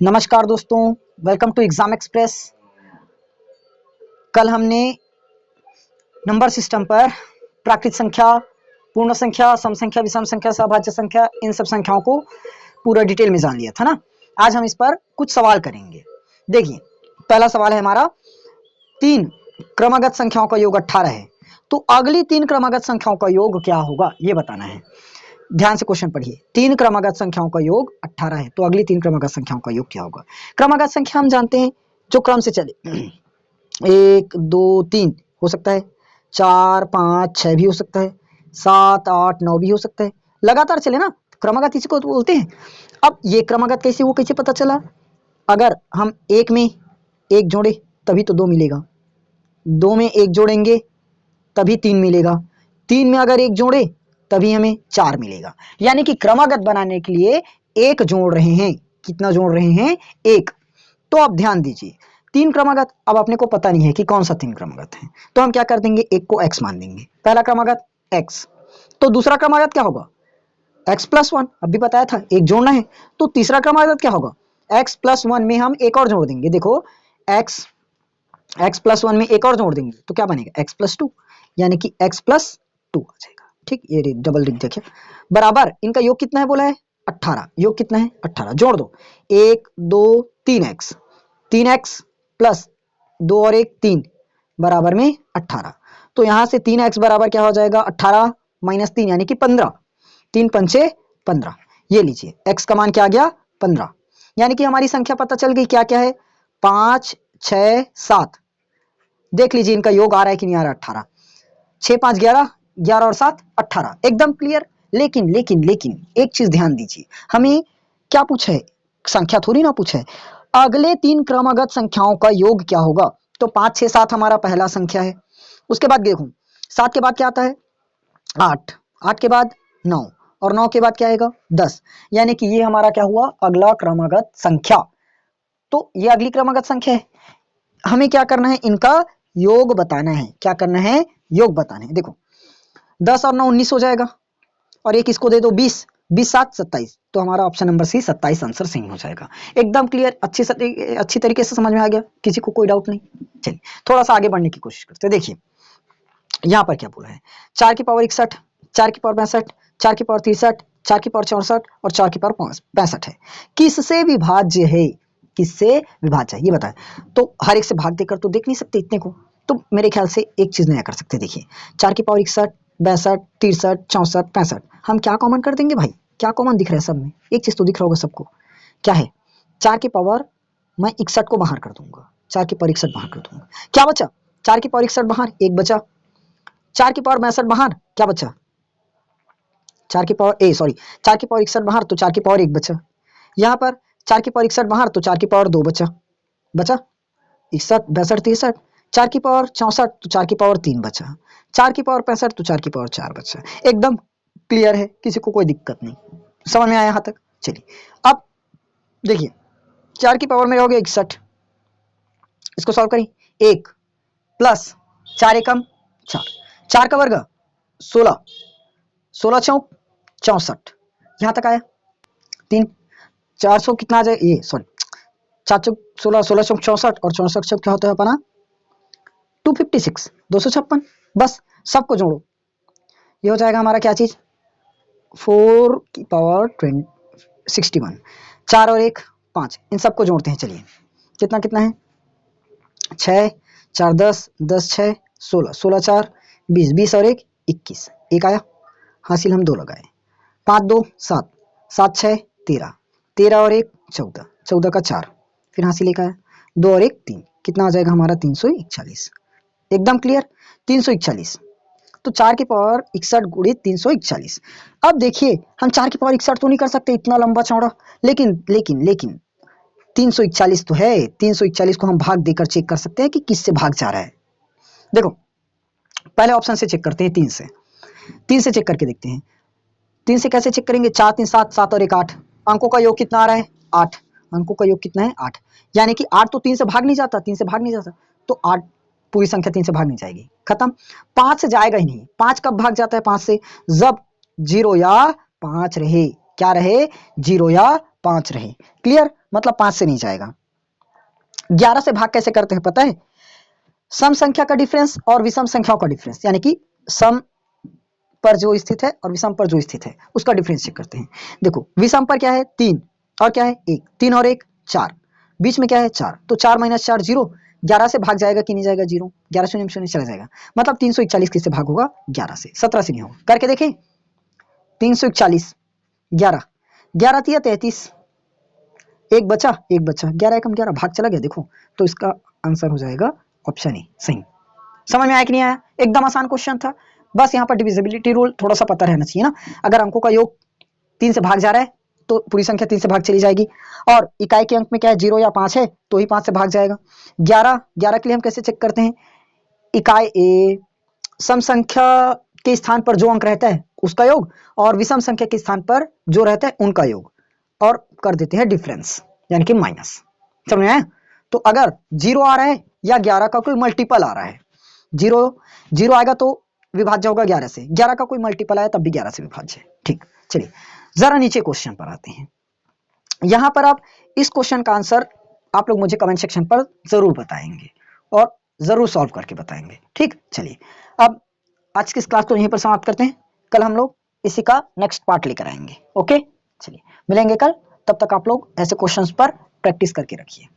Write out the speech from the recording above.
नमस्कार दोस्तों, welcome to exam express. कल हमने नंबर सिस्टम पर प्राकृत संख्या, पूर्ण संख्या, सम संख्या, विषम संख्या, सभाज्य संख्या, इन सब संख्याओं को पूरा डिटेल में जान लिया था ना। आज हम इस पर कुछ सवाल करेंगे। देखिए, पहला सवाल है हमारा, 3 क्रमागत संख्याओं का योग 18 है, तो अगली 3 क्रमागत संख्याओं का योग क्या होगा, ये बताना है। ध्यान से क्वेश्चन पढ़िए। 3 क्रमागत संख्याओं का योग 18 है, तो अगली 3 क्रमागत संख्याओं का योग क्या होगा। क्रमागत संख्या हम जानते हैं जो क्रम से चले, 1 2 3 हो सकता है, 4 5 6 भी हो सकता है, 7 8 9 भी हो सकता है, लगातार चले ना, क्रमागत इसी को तो बोलते हैं। अब ये क्रमागत कैसे, वो कैसे पता चला? अगर हम 1 में 1 जोड़े तभी तो 2 मिलेगा, 2 में 1 जोड़ेंगे तभी 3 मिलेगा, 3 में अगर 1 जोड़े तभी हमें 4 मिलेगा। यानी कि क्रमागत बनाने के लिए 1 जोड़ रहे हैं। कितना जोड़ रहे हैं? 1। तो अब ध्यान दीजिए, 3 क्रमागत, अब अपने को पता नहीं है कि कौन सा 3 क्रमागत है, तो हम क्या कर देंगे, 1 को x मान देंगे। पहला क्रमागत x, तो दूसरा क्रमागत क्या होगा, x + 1। अभी बताया था 1 जोड़ना है, तो तीसरा क्रमागत क्या होगा, x + 1 में हम एक और जोड़ देंगे। देखो, x + 1 में एक और जोड़ देंगे तो क्या बनेगा, x + 2, यानी कि x + 2 आ जाएगा। ठीक, ये डबल रिग देखिए, बराबर इनका योग कितना है बोला है, 18। योग कितना है, 18। जोड़ दो, 1 2 3x, 3x + 2 और 1 3 बराबर में 18। तो यहाँ से 3x बराबर क्या हो जाएगा, 18 - 3 यानी कि 15। 3 पंचे 15, ये लीजिए x का मान क्या आ गया, 15। यानी कि हमारी संख्या पता चल गई, क्या क्या है, 5 6 7। देख लीजिए इनका योग आ रहा है कि नहीं आ रहा, 18। 6 5 11, 11 और 7 18, एकदम क्लियर। लेकिन लेकिन लेकिन एक चीज ध्यान दीजिए, हमें क्या पूछा है, संख्या थोड़ी ना पूछा है, अगले 3 क्रमागत संख्याओं का योग क्या होगा। तो 5 6 7 हमारा पहला संख्या है, उसके बाद देखो 7 के बाद क्या आता है, 8, 8 के बाद 9, और 9 के बाद क्या आएगा, 10। यानी कि ये हमारा क्या हुआ, अगला क्रमागत संख्या। तो ये अगली क्रमागत संख्या है, हमें क्या करना है, इनका योग बताना है। क्या करना है, योग बताना है। देखो, 10 और 9 19 हो जाएगा, और एक इसको दे दो 20, 20 7 27, तो हमारा ऑप्शन नंबर सी 27 आंसर सही हो जाएगा। एकदम क्लियर, अच्छी तरीके से समझ में आ गया, किसी को कोई डाउट नहीं। चलिए थोड़ा सा आगे बढ़ने की कोशिश करते हैं। देखिए यहाँ पर क्या बोला है, 4 की पावर 61, 4 की पावर 62, 4 की पावर 63, 4 की पावर 64 और 4 की पावर 65 है। किससे विभाज्य है, किससे विभाज्य है ये बताएं। तो हर एक से भाग देकर तो देख नहीं सकते इतने को, तो मेरे ख्याल से एक चीज नया कर सकते। देखिए 4 की पावर 61, 62, 63, 64, 65, हम क्या कॉमन कर देंगे भाई, क्या कॉमन दिख रहा है सब में, एक चीज तो दिख रहा होगा सबको, क्या है, 4 की पावर मैं 61 को बाहर कर दूंगा, 4 की पावर 61 बाहर कर दूंगा, क्या बचा, 4 की पावर 61 बाहर, एक बचा, 4 की पावर 62 बाहर, क्या बचा, 4 की पावर 61 बाहर, तो 4 की पावर 1 बचा। यहाँ पर 4 की पावर 61 बाहर, तो 4 की पावर 2 बचा, 61 62 63, 4 की पावर 64, तो 4 की पावर 3 बचा, 4 की पावर 65, तो 4 की पावर 4 बचा। एकदम क्लियर है, किसी को कोई दिक्कत नहीं, समझ में आया यहाँ तक। चलिए अब देखिए, 4 की पावर में हो गया 61, इसको सॉल्व करें, 1 प्लस 4 एकम 4, 4 का वर्ग 16, 16 चौक 64, यहाँ तक आया। 3 400 कितना आ जाए, ये सॉरी 4 चौक 16, 16 चौक 64 और 64 चौक क्या होता है अपना 256, 256। बस सबको जोड़ो, ये हो जाएगा हमारा क्या चीज, 4 की पावर 61, 4 और 1 5, इन सबको जोड़ते हैं। चलिए कितना कितना है, 6 4 10, 10 6 16, 16 4 20, 20 और 1 21, एक आया, हासिल हम 2 लगाए, 5 2 7, 7 6 13, 13 और 1 14, 14 का 4, फिर हासिल एक आया, 2 और 1 3, कितना आ जाएगा हमारा 341। एकदम क्लियर, 341। तो 4 की पावर 61 गुणित 341। अब देखिए हम 4 की पावर 61 तो नहीं कर सकते इतना लंबा चौड़ा, लेकिन लेकिन लेकिन 341 तो है, 341 को हम भाग देकर चेक कर सकते हैं कि किससे भाग जा रहा है। देखो पहले ऑप्शन से चेक करते हैं, 3 से चेक करके देखते हैं। 3 से कैसे चेक करेंगे, 4 3 7, 7 और 1 8, अंकों का योग कितना आ रहा है 8, अंकों का योग कितना है 8, यानी कि 8 तो 3 से भाग नहीं जाता, 3 से भाग नहीं जाता, तो 8 पूरी संख्या 3 से भाग नहीं जाएगी, खत्म। 5 से जाएगा ही नहीं, 5 कब भाग जाता है 5 से, जब 0 या 5 रहे, क्या रहे, 0 या 5 रहे। क्लियर, मतलब 5 से नहीं जाएगा। 11 से भाग कैसे करते हैं पता है? सम संख्या का डिफरेंस और विषम संख्याओं का डिफरेंस, यानी कि सम पर जो स्थित है और विषम पर जो स्थित है उसका डिफरेंस चेक करते हैं। देखो विषम पर क्या है 3 और क्या है 1, 3 और 1 4, बीच में क्या है 4, तो 4 - 4 0। 11 से भाग जाएगा कि नहीं जाएगा? 0। 11 शून्य शून्य चला जाएगा, मतलब 341 किससे भाग होगा? 11 से। 17 से नहीं होगा। करके देखें, 341 11, 11 तिया 33, एक बचा 11 एकम 11, भाग चला गया। देखो तो इसका आंसर हो जाएगा ऑप्शन ए सही। समझ में आया कि नहीं आया? एकदम आसान क्वेश्चन था। बस यहाँ पर डिविजिबिलिटी रूल थोड़ा सा पता रहना चाहिए ना। अगर अंकों का योग 3 से भाग जा रहा है तो पूरी संख्या 3 से भाग चली जाएगी, और इकाई के अंक में क्या है 0 या 5 है तो ही 5 से भाग जाएगा। 11 के लिए हम कैसे चेक करते हैं? इकाई सम संख्या के स्थान पर जो अंक रहता है उसका योग, और विषम संख्या के स्थान पर जो रहता है उनका योग, और कर देते हैं डिफरेंस, यानी कि माइनस। समझ में आया? तो अगर 0 आ रहा है या 11 का कोई मल्टीपल आ रहा है, 0 आएगा तो विभाज्य होगा 11 से, 11 का कोई मल्टीपल आया तब भी 11 से विभाज्य है। ठीक, चलिए जरा नीचे क्वेश्चन पर आते हैं। यहां पर आप इस क्वेश्चन का आंसर आप लोग मुझे कमेंट सेक्शन पर जरूर बताएंगे और जरूर सॉल्व करके बताएंगे। ठीक, चलिए अब आज की इस क्लास को यहीं पर समाप्त करते हैं। कल हम लोग इसी का नेक्स्ट पार्ट लेकर आएंगे। ओके, चलिए मिलेंगे कल। तब तक आप लोग ऐसे क्वेश्चंस पर प्रैक्टिस करके रखिए।